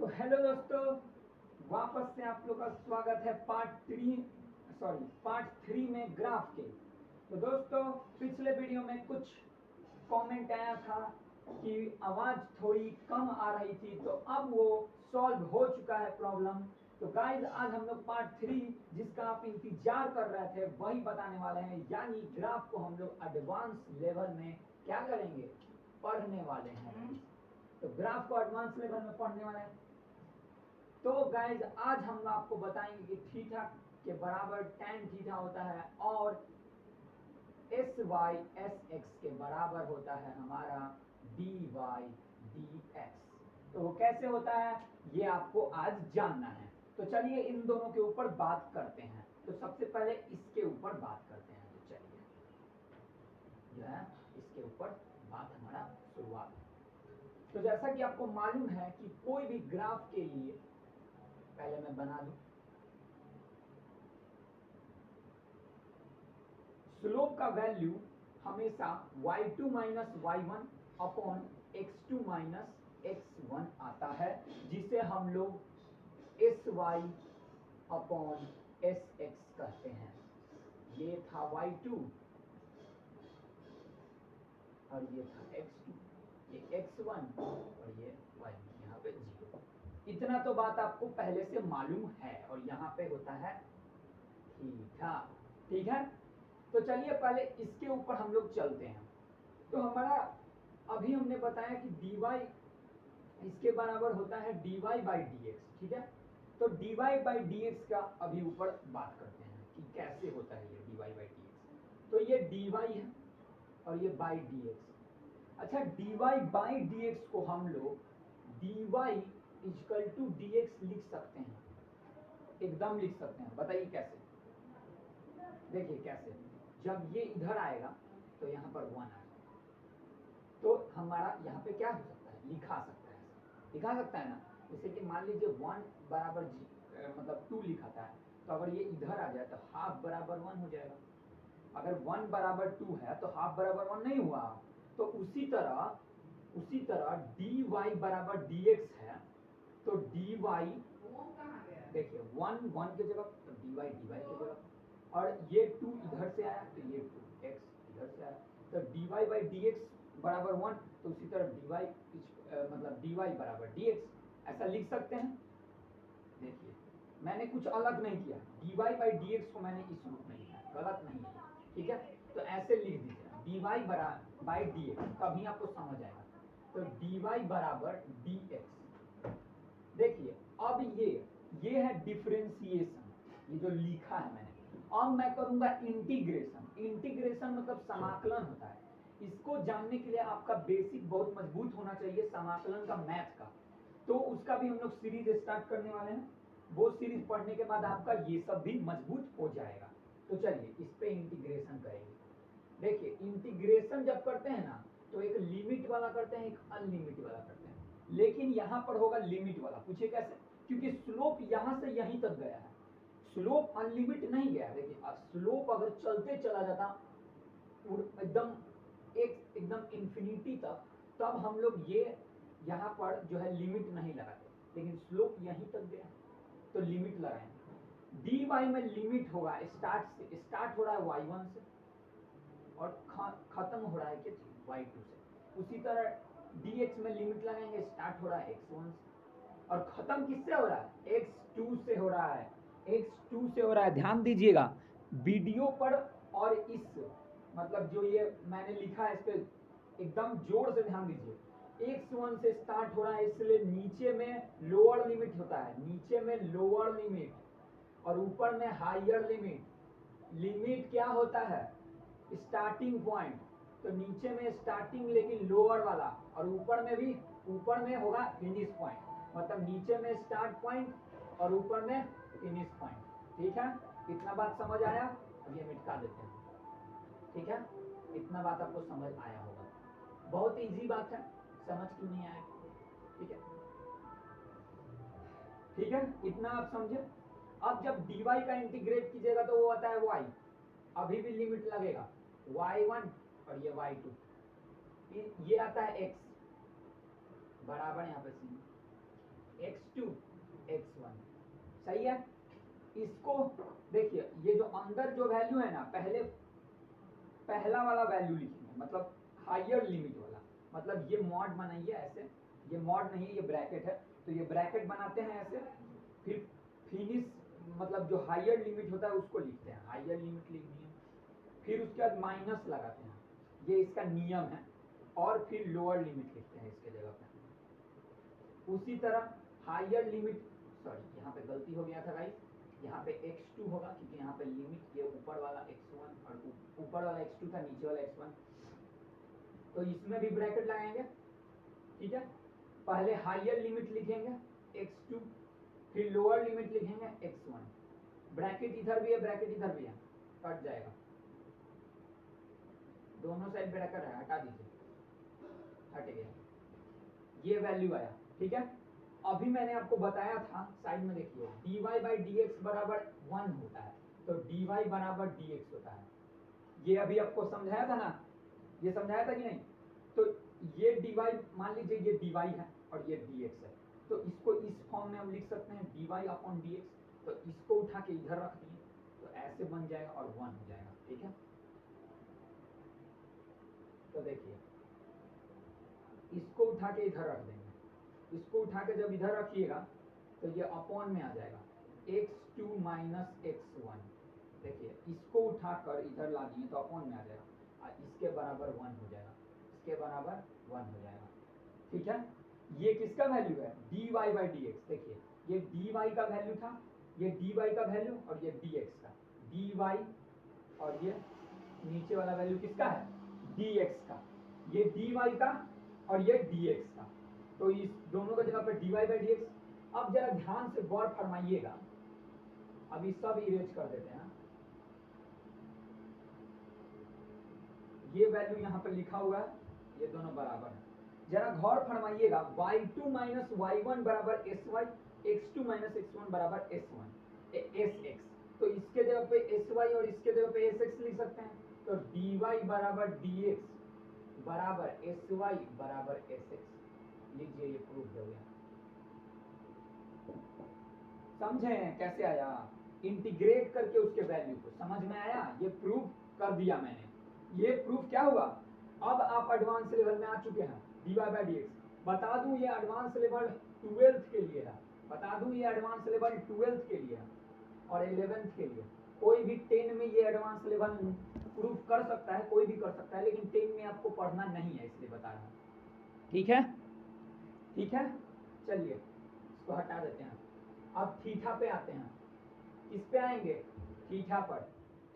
तो हेलो दोस्तों, वापस से आप लोग का स्वागत है पार्ट थ्री में ग्राफ के। तो दोस्तों, पिछले वीडियो में कुछ कमेंट आया था कि आवाज़ थोड़ी कम आ रही थी, तो अब वो सॉल्व हो चुका है प्रॉब्लम। तो गाइस, आज हम लोग पार्ट थ्री, जिसका आप इंतजार कर रहे थे, वही बताने वाले हैं। यानी ग्राफ को हम लोग एडवांस लेवल में क्या करेंगे, पढ़ने वाले हैं। तो ग्राफ को एडवांस लेवल में पढ़ने वाले हैं। तो गाइज, आज हम आपको बताएंगे कि थीटा के बराबर tan थीटा होता है और एस वाई एस एक्स के बराबर होता है हमारा dy dx। तो वो कैसे होता है, ये आपको आज जानना है। तो चलिए इन दोनों के ऊपर बात करते हैं। तो सबसे पहले इसके ऊपर बात करते हैं। तो चलिए जो है इसके ऊपर बात हमारा शुरुआत है। तो जैसा कि आपको मालूम है कि कोई भी ग्राफ के लिए, पहले मैं बना दूं, स्लोप का वैल्यू हमेशा y2 minus y1 upon x2 minus x1 आता है, जिसे हम लोग sy अपॉन sx कहते हैं। ये था y2 और ये था x2, ये x1 और ये y1, यहाँ पे 0। इतना तो बात आपको पहले से मालूम है। और यहाँ पे होता है थीटा, ठीक है। तो चलिए पहले इसके ऊपर हम लोग चलते हैं। तो हमारा अभी हमने बताया कि dy इसके बराबर होता है dy बाई dx, ठीक है। तो dy बाई dx का अभी ऊपर बात करते हैं कि कैसे होता है ये dy बाई dx। तो ये dy है और ये बाई dx। अच्छा, dy बाई dx को हम लोग dy इक्वल टू dx लिख सकते हैं, एकदम लिख सकते हैं। बताइए कैसे? देखिए कैसे, जब ये इधर आएगा तो यहाँ पर 1 आएगा, तो हमारा यहाँ पे क्या हो सकता है, लिखा सकता है, लिखा सकता है ना। जैसे कि मान लीजिए 1 बराबर मतलब 2 लिखा था, तो अगर ये इधर आ जाए तो हाफ बराबर 1 हो जाएगा। अगर 1 बराबर 2 है तो हाफ बराबर 1 नहीं हुआ। तो उसी तरह dy बराबर dx है, तो dy, देखिए 1 की जगह तो dy की जगह, और ये 2 इधर से आया तो ये 2x इधर से आया, तो dy बाई dx बराबर 1। तो उसी तरह dy मतलब dy बराबर dx ऐसा लिख सकते हैं। देखिए मैंने कुछ अलग नहीं किया, dy बाई dx को मैंने इस रूप में लिखा, गलत नहीं है, ठीक है। तो ऐसे लिख दीजिए dy बाई dx, तभी आपको समझ आएगा। तो dy बराबर dx। देखिए अब ये है डिफरेंशिएशन, ये जो लिखा है मैंने। अब मैं करूंगा इंटीग्रेशन। इंटीग्रेशन मतलब समाकलन होता है। इसको जानने के लिए आपका बेसिक बहुत मजबूत होना चाहिए, समाकलन का, मैथ का। तो उसका भी हम लोग सीरीज स्टार्ट करने वाले हैं। वो सीरीज पढ़ने के बाद आपका ये सब भी मजबूत हो जाएगा। तो चलिए इस पे इंटीग्रेशन करेंगे। देखिए इंटीग्रेशन जब करते हैं ना, तो एक लिमिट वाला करते हैं, एक अनलिमिट वाला करते हैं। लेकिन यहाँ पर होगा लिमिट वाला। पूछिए कैसे? क्योंकि स्लोप यहाँ से यहीं तक गया है, स्लोप अनलिमिट नहीं गया। देखिए स्लोप अगर चलते चला जाता एकदम इन्फिनिटी तक, तब हम लोग ये यहाँ पर जो है लिमिट नहीं लगाते। लेकिन स्लोप यहीं तक गया तो लिमिट लगाएंगे। dy में लिमिट होगा, स्टार्ट हो रहा है y1 से और खत्म हो रहा है कि y2 से। उसी तरह dx में लिमिट लगाएंगे, स्टार्ट हो रहा है x1 से और खत्म किससे हो रहा है, x2 से हो रहा है, x2 से हो रहा है। ध्यान दीजिएगा वीडियो पर, और इस मतलब जो ये मैंने लिखा है इस पे एकदम जोर से ध्यान दीजिए। x1 से स्टार्ट हो रहा है, इसलिए नीचे में लोअर लिमिट होता है, नीचे में लोअर लिमिट और ऊपर में हायर लिमिट। लिमिट क्या होता है, स्टार्टिंग पॉइंट। तो नीचे में स्टार्टिंग लेकिन लोअर वाला, और ऊपर में भी, ऊपर में होगा फिनिश पॉइंट। मतलब नीचे में स्टार्ट पॉइंट और ऊपर में फिनिश पॉइंट, ठीक है। इतना बात समझ आया? अब ये मिटा देते हैं, ठीक है। इतना बात आपको समझ आया होगा, बहुत इजी बात है, समझ क्यों नहीं आया, ठीक है, ठीक है। इतना आप समझे। अब जब dy का इंटीग्रेट कीजिएगा तो वो आता है y, अभी भी लिमिट लगेगा y1 और ये y2, ये आता है x बराबर यहाँ पे सी। x2 x1, सही है। इसको देखिए, ये जो अंदर जो वैल्यू है ना, पहले पहला वाला वैल्यू लिखेंगे, मतलब हायर लिमिट वाला, मतलब ये मॉड बनाइए ऐसे, ये मॉड नहीं है, ये ब्रैकेट है, तो ये ब्रैकेट बनाते हैं ऐसे, फिर फिनिश मतलब जो हायर लिमिट होता है उसको लिखते हैं, हायर लिमिट लिखनी है, फिर उसके बाद माइनस लगाते हैं, ये इसका नियम है, और फिर लोअर लिमिट लिखते हैं इसके जगह पे। उसी तरह हायर लिमिट, सॉरी यहाँ पे गलती हो गया था गाइस, यहाँ पे x2 होगा क्योंकि यहाँ पे लिमिट ये ऊपर वाला x1 और ऊपर वाला x2 था, नीचे वाला x1, तो इसमें भी ब्रैकेट लगाएंगे, ठीक है। पहले हायर लिमिट लिखेंगे x2, फिर लोअर लिमिट लिखेंगे x1, ब्रैकेट इधर भी है ब्रैकेट इधर भी है, कट जाएगा, दोनों साइड ब्रैकेट है, हटा दीजिए, हट गया, ये वैल्यू आया, ठीक है। अभी मैंने आपको बताया था, साइड में देखिए, dy बाई dx बराबर 1 होता है, तो dy बराबर dx होता है, ये अभी आपको समझाया था ना, ये समझाया था कि नहीं। तो ये dy, मान लीजिए ये dy है और ये dx है, तो इसको इस फॉर्म में हम लिख सकते हैं dy अपॉन dx, तो इसको उठा के इधर रख दिए, तो ऐसे बन जाएगा और 1 हो जाएगा, ठीक है। तो देखिए, इसको उठा के इधर रख देंगे, इसको उठा के जब इधर रखिएगा तो ये अपॉन में आ जाएगा x2 माइनस x1, देखिए इसको उठाकर इधर ला दिए तो अपॉन में आ जाएगा, और इसके बराबर 1 हो जाएगा, इसके बराबर 1 हो जाएगा, ठीक है। ये किसका वैल्यू है, dy बाई dx, देखिए ये dy का वैल्यू था, ये dy का वैल्यू और ये dx का, dy और ये नीचे वाला वैल्यू किसका है, dx का, ये dy का और ये dx का, तो इस दोनों का जगह पे dy बाई dx। अब जरा ध्यान से गौर फरमाइएगा, अभी सब इरेज कर देते हैं, ये वैल्यू यहाँ पर लिखा हुआ है, ये दोनों बराबर है, जरा गौर फरमाइएगा, y2 माइनस y1 बराबर sy, x2 माइनस x1 बराबर s1 sx, तो इसके जगह पे sy और इसके जगह पे sx लिख सकते हैं, तो dy बराबर dx बराबर sy बराबर sx, लीजिए ये प्रूफ हो गया, समझे कैसे आया, इंटीग्रेट करके उसके वैल्यू को, समझ में आया, ये प्रूफ कर दिया मैंने, ये प्रूफ क्या हुआ, अब आप एडवांस लेवल में आ चुके हैं, dy बाई dx। बता दूं ये एडवांस लेवल 12th के लिए है, बता दूं ये एडवांस लेवल 12th के लिए है और 11th के लिए, कोई भी 10 में ये एडवांस लेवल प्रूफ कर सकता है, कोई भी कर सकता है, लेकिन 10 में आपको पढ़ना नहीं है, इसलिए बता रहा हूँ, ठीक है, ठीक है। चलिए इसको हटा देते हैं, अब थीटा पे आते हैं, किस पे आएंगे, थीटा पर।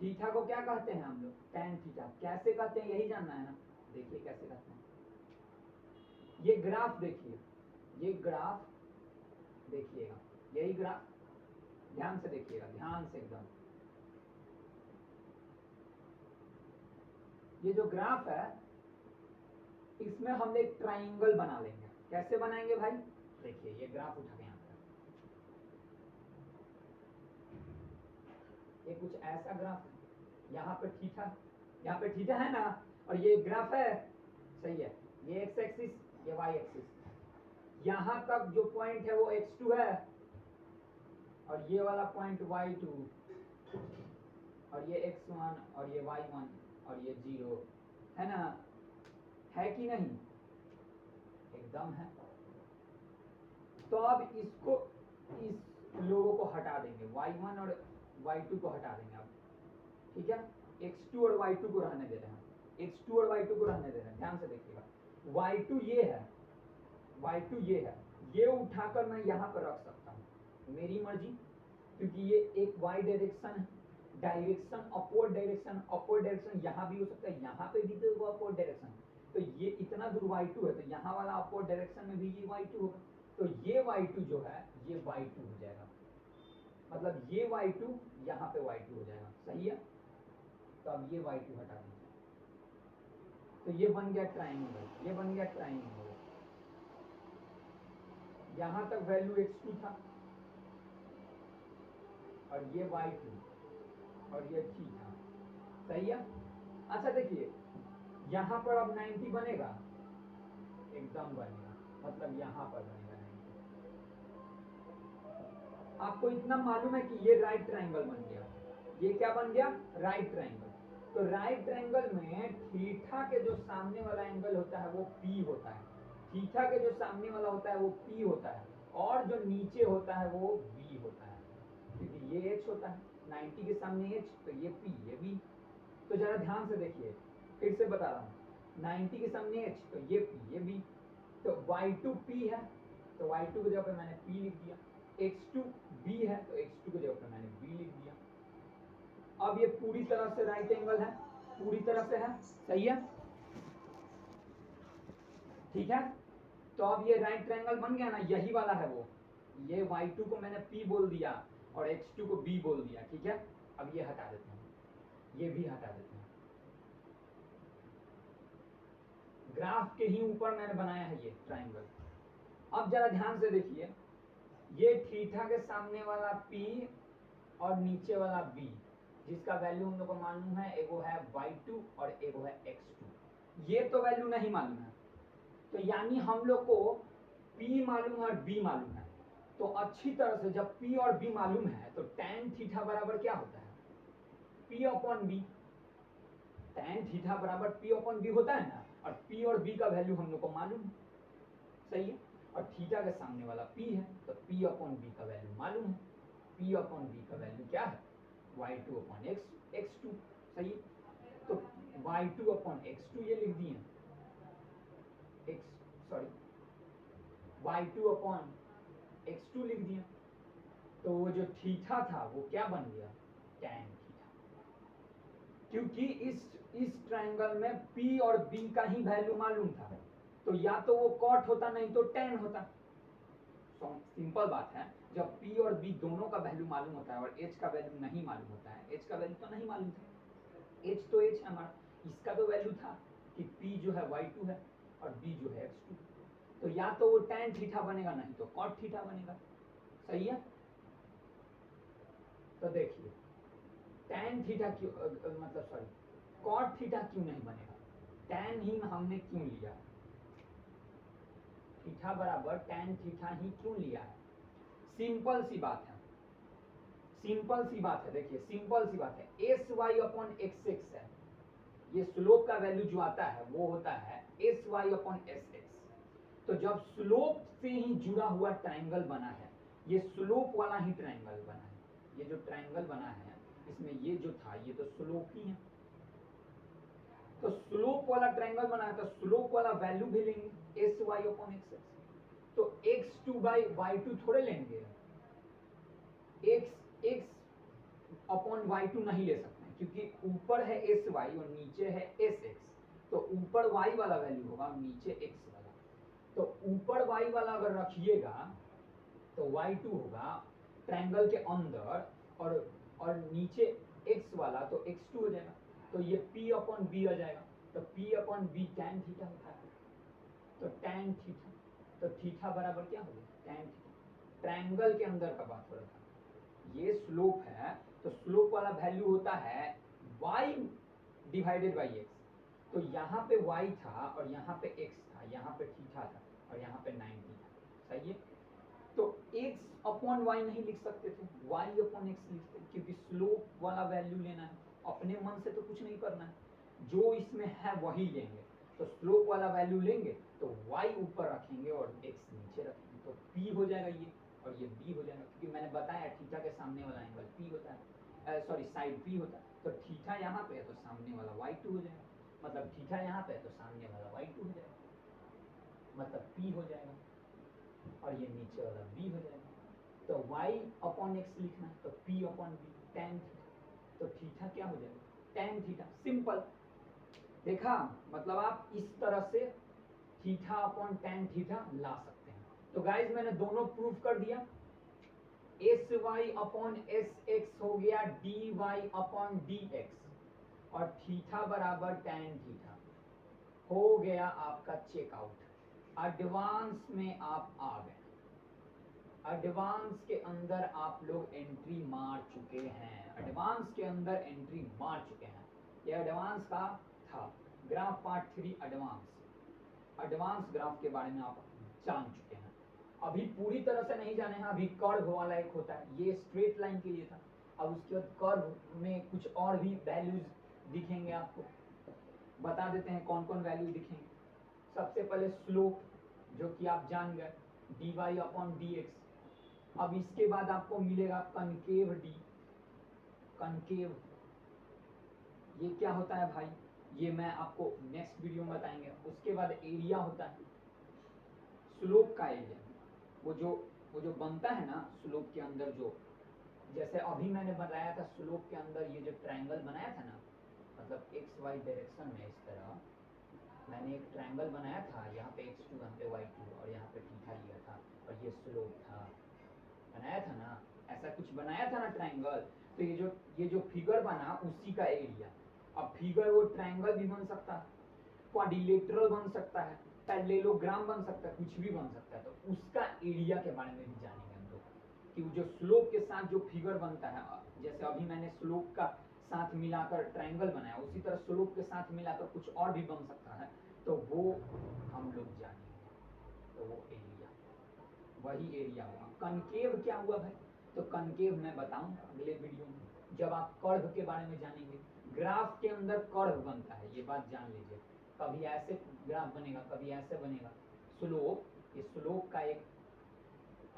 थीटा को क्या कहते हैं हम लोग, tan थीटा, कैसे कहते हैं यही जानना है ना, देखिए कैसे कहते हैं, ये ग्राफ देखिए, ये ग्राफ देखिएगा, यही ग्राफ, ध्यान से देखिएगा, ध्यान से एकदम, ये जो ग्राफ है इसमें हम एक ट्राइंगल बना लेंगे, कैसे बनाएंगे भाई, देखिए ये ग्राफ उठा के यहाँ पर, ये कुछ ऐसा ग्राफ है, यहाँ पे थीटा, यहाँ पे थीटा है ना, और ये ग्राफ है, सही है, ये x एक्सिस, ये y एक्सिस, यहाँ तक जो पॉइंट है वो x2 है, और ये वाला पॉइंट y2, और ये x1 और ये y1 और ये 0 है ना, है कि नहीं, एकदम है। तो अब इसको, इस लोगों को हटा देंगे, y1 और y2 को हटा देंगे अब, ठीक है, x2 और y2 को रहने दे रहे हैं, x2 और y2 को रहने दे रहे हैं, ध्यान से देखिएगा, y2 ये है, y2 ये है, ये उठाकर मैं यहाँ पर रख सकता हूँ, मेरी मर्जी, क्योंकि ये एक y direction, direction upward direction यहाँ भी हो सकता है, यहाँ पे भी तो अपवर्ड डायरेक्शन, तो ये इतना दूर y2 है, तो यहाँ वाला अपवर्ड डायरेक्शन में भी ये y2 होगा, तो ये y2 जो है ये y2 हो जाएगा, मतलब ये y2 यहाँ पे y2 हो जाएगा, सही है। तो अब ये y2 हटा दीजिए, तो ये बन गया ट्राइंगल, ये बन गया ट्राइंगल, यहाँ तक वैल्यू x2 था और ये y2 और ये थीटा, सही है। अच्छा देखिए, यहाँ पर अब 90 बनेगा, एकदम बनेगा, मतलब यहाँ पर बनेगा 90, आपको इतना मालूम है कि ये राइट ट्रायंगल बन गया, ये क्या बन गया, राइट ट्रायंगल। तो राइट ट्रायंगल में थीटा के जो सामने वाला एंगल होता है वो P होता है, थीटा के जो सामने वाला होता है वो P होता है, और जो नीचे होता है वो B होता है, क्योंकि ये H होता है, 90 के सामने H, तो ये P, ये B। तो जरा ध्यान से देखिए, फिर से बता रहा हूँ, 90 के सामने H, तो ये P, ये B, तो Y2 P है, तो Y2 की जगह पे मैंने P लिख दिया, X2 B है, तो X2 की जगह पे मैंने B लिख दिया। अब ये पूरी तरह से राइट एंगल है, पूरी तरह से है, सही है, ठीक है। तो अब ये राइट ट्रायंगल बन गया ना, यही वाला है वो, ये Y2 को मैंने P बोल दिया और X2 को B बोल दिया, ठीक है। अब ये हटा देते हैं, ये भी हटा देते हैं, ग्राफ के ही ऊपर मैंने बनाया है ये ट्रायंगल। अब जरा ध्यान से देखिए, ये थीटा के सामने वाला P और नीचे वाला B, जिसका वैल्यू हम लोग को मालूम है, एगो है Y2 और एगो है X2, ये तो वैल्यू नहीं मालूम है। तो यानी हम लोग को P मालूम है और B मालूम है, तो अच्छी तरह से जब P और B मालूम है तो tan थीटा बराबर क्या होता है, P upon B, tan theta बराबर P अपॉन B होता है ना, और P और B का वैल्यू हम लोग को मालूम है, सही है, और थीटा के सामने वाला P है, तो P अपॉन B का वैल्यू मालूम है, P अपॉन B का वैल्यू क्या है, Y2 अपॉन X2, सही है। तो Y2 अपॉन X2 ये लिख दिए, Y2 अपॉन X2 लिख दिया, तो वो जो थीटा था वो क्या बन गया, tan थीटा, क्योंकि इस ट्रायंगल में P और B का ही वैल्यू मालूम था, तो या तो वो कॉट होता नहीं तो tan होता। सिंपल बात है, जब P और B दोनों का वैल्यू मालूम होता है और H का वैल्यू नहीं मालूम होता है, H का वैल्यू तो नहीं मालूम था, H तो H है हमारा, इसका तो वैल्यू था कि P जो है Y2 है और B जो है X2, तो या तो वो tan थीटा बनेगा नहीं तो cot थीटा बनेगा, सही है। तो देखिए tan थीटा क्यों मतलब सॉरी cot थीटा क्यों नहीं बनेगा, tan ही हमने क्यों लिया, थीटा बराबर tan थीटा ही क्यों लिया है, सिंपल सी बात है, सिंपल सी बात है, देखिए सिंपल सी बात है, S Y upon X X है, ये स्लोप का वैल्यू जो आता है वो होता है S Y upon S X. तो जब स्लोप से ही जुड़ा हुआ ट्रायंगल बना है, ये स्लोप वाला ही ट्रायंगल बना है, ये जो ट्रायंगल बना है इसमें ये जो था ये तो स्लोप ही है, तो स्लोप वाला ट्रायंगल बना है तो स्लोप वाला वैल्यू भी लेंगे S Y upon X X, तो x2 बाई y2 थोड़े लेंगे, x अपॉन y2 नहीं ले सकते हैं, क्योंकि ऊपर है sy और नीचे है sx, तो ऊपर y वाला वैल्यू होगा और नीचे x वाला, तो ऊपर y वाला अगर रखिएगा तो y2 होगा ट्रायंगल के अंदर, और नीचे x वाला तो x2 हो जाएगा, तो ये p अपॉन b आ जाएगा, तो p upon b tan theta होता है, तो tan थीटा, तो थीटा बराबर क्या हो गया, tan थीटा, ट्रायंगल के अंदर का बात हो रहा था, ये स्लोप है तो स्लोप वाला वैल्यू होता है y डिवाइडेड बाई x, तो यहाँ पे y था और यहाँ पे x था, यहाँ पे थीटा था और यहाँ पे 90 था, सही है। तो x अपॉन y नहीं लिख सकते थे, y अपॉन x लिखते, क्योंकि स्लोप वाला वैल्यू लेना है, अपने मन से तो कुछ नहीं करना है, जो इसमें है वही लेंगे, तो स्लोप वाला वैल्यू लेंगे तो y ऊपर रखेंगे और x नीचे रखेंगे, तो p हो जाएगा ये और ये b हो जाएगा, क्योंकि मैंने बताया थीटा के सामने वाला एंगल p होता है, सॉरी साइड p होता है, तो थीटा यहाँ पे है तो सामने वाला y2 हो जाएगा, मतलब थीटा यहाँ पे है तो सामने वाला y2 हो जाएगा, मतलब p हो जाएगा और ये नीचे वाला b हो जाएगा, तो y अपॉन x लिखना है तो p upon b tan theta, तो थीटा क्या हो जाएगा tan थीटा, सिंपल, देखा, मतलब आप इस तरह से थीटा अपॉन tan थीटा ला सकते हैं। तो गाइज मैंने दोनों प्रूफ कर दिया, S Y upon S X हो गया dy अपॉन dx और थीटा बराबर tan थीटा, हो गया आपका चेकआउट, एडवांस में आप आ गए, एडवांस के अंदर आप लोग एंट्री मार चुके हैं, एडवांस के अंदर एंट्री मार चुके हैं, ये एडवांस का था graph part 3 advance, advance graph के बारे में आप जान चुके हैं। अभी पूरी तरह से नहीं जाने हैं, अभी कर्व वाला एक होता है, ये स्ट्रेट लाइन के लिए था। अब उसके बाद कर्व में कुछ और भी वैल्यूज दिखेंगे आपको, बता देते हैं कौन कौन वैल्यू दिखेंगे। सबसे पहले स्लोप, जो कि आप जान गए, dy/dx। अब इसके बाद आपको मिलेगा कनकेव डी, कनकेव, ये क्या होता है भाई, ये मैं आपको नेक्स्ट वीडियो में बताएंगे। उसके बाद एरिया होता है, स्लोप का एरिया, वो जो बनता है ना स्लोप के अंदर, जो जैसे अभी मैंने बनाया था स्लोप के अंदर ये जो ट्रायंगल बनाया था ना, मतलब एक्स वाई डायरेक्शन में इस तरह मैंने एक ट्रायंगल बनाया था, यहाँ पे x2, यहाँ पे y2 और यहाँ पे थीटा लिया था और ये स्लोप था, बनाया था ना, ऐसा कुछ बनाया था ना ट्रायंगल। तो ये जो फिगर बना उसी का एरिया। अब फिगर वो ट्रायंगल भी बन सकता है, क्वाड्रिलेटरल बन सकता है, पैरेललोग्राम बन सकता है, कुछ भी बन सकता है। तो उसका एरिया के बारे में भी जानेंगे हम लोग कि जो स्लोप के साथ जो फिगर बनता है, जैसे अभी मैंने स्लोप का साथ मिलाकर ट्रायंगल बनाया, उसी तरह स्लोप के साथ मिलाकर कुछ और भी बन सकता है, तो वो हम लोग जानेंगे। तो वो एरिया, वही एरिया हुआ। कनकेव क्या हुआ भाई, तो कनकेव मैं बताऊंगा अगले वीडियो में, जब आप कर्व के बारे में जानेंगे। ग्राफ के अंदर कर्व बनता है, ये बात जान लीजिए, कभी ऐसे ग्राफ बनेगा, कभी ऐसे बनेगा। स्लोप, ये स्लोप का एक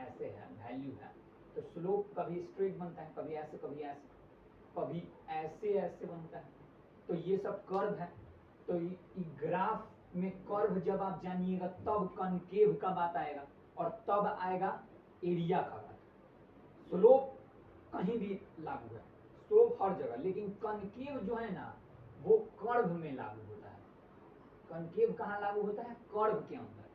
ऐसे है वैल्यू है, तो स्लोप कभी स्ट्रेट बनता है, कभी ऐसे, कभी ऐसे, कभी ऐसे ऐसे बनता है। तो ये सब कर्व है। तो ग्राफ में कर्व जब आप जानिएगा तब कनकेव का बात आएगा और तब आएगा एरिया का बात। स्लोप कहीं भी लागू है, स्लोप हर जगह, लेकिन कनकेव जो है ना वो कर्व में लागू होता है। कनकेव कहाँ लागू होता है, कर्व के अंदर।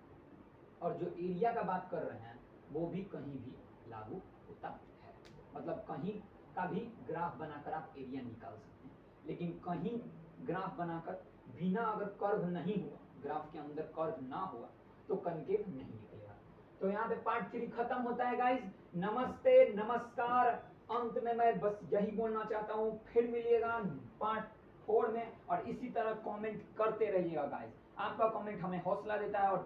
और जो एरिया का बात कर रहे हैं वो भी कहीं भी लागू होता है, मतलब कहीं का भी ग्राफ बनाकर आप एरिया निकाल सकते हैं, लेकिन कहीं ग्राफ बनाकर बिना अगर कर्व नहीं हुआ, ग्राफ के अंदर कर्व ना हुआ, तो कनकेव नहीं निकलेगा। तो यहाँ पे पार्ट 3 खत्म होता है गाइस। नमस्ते, नमस्कार। अंत में मैं बस यही बोलना चाहता हूँ, फिर मिलिएगा पार्ट 4 में, और इसी तरह कमेंट करते रहिएगा गाइस। आपका कमेंट हमें हौसला देता है और